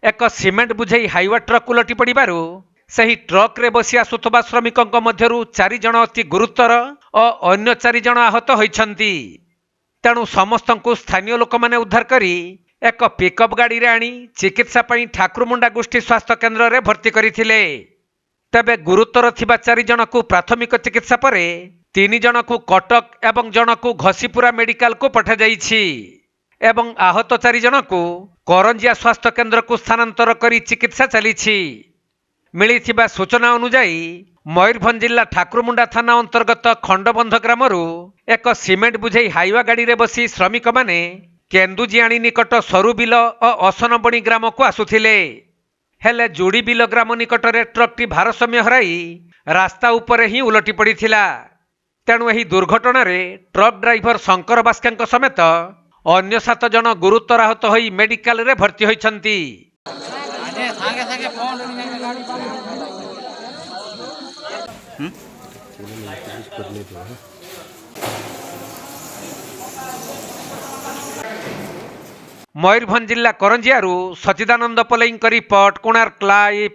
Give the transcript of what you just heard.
एक सिमेंट बुझे Hyva truck उलटि पड़ू सही ट्रक रे बसी आसुवा श्रमिकों मध्यरु 4 जण अति गुरुतर और अन्य 4 जण आहत होइछंती। तेणु समस्त को स्थानीय लोक माने उद्धार करी एक पिकअप गाड़ी रे आनी चिकित्सा पई ठाकुरमुंडा गोष्ठी स्वास्थ्य केन्द्र रे भर्ती करिथिले। तबे गुरुतर थिबा 4 जण को प्राथमिक चिकित्सा परे 3 जण को कटक एवं जण को घसीपुरा मेडिकल को पठा जाइछि एवं आहत 4 जण को करंजिया स्वास्थ्य केन्द्र को स्थानांतर करी चिकित्सा चलीछि। मिलिथिबा सूचना अनुसार मयूरभंज जिला ठाकुरमुंडा थाना अंतर्गत खंडबंध ग्रामरू एक सिमेंट बुझे हाइवा गाड़ी रे बसी श्रमिक माने केन्दुजियाणी निकट सरू बिल और असनबणी ग्राम को आसुथिले। हेले जोड़ी बिल ग्राम निकट रे ट्रकटी भारसाम्य हराई रास्ता उपरे ही उलटि पड़िथिला। तेणु एही दुर्घटना रे ट्रक ड्राइवर शंकर बास्के समेत अन्य 7 जण गुरुतर आहत होई मेडिकल रे भर्ती होइछंती। मयूरभंज जिला करंजियारू सचिदानंद पलईंक रिपोर्ट, कोणार्क लाइव।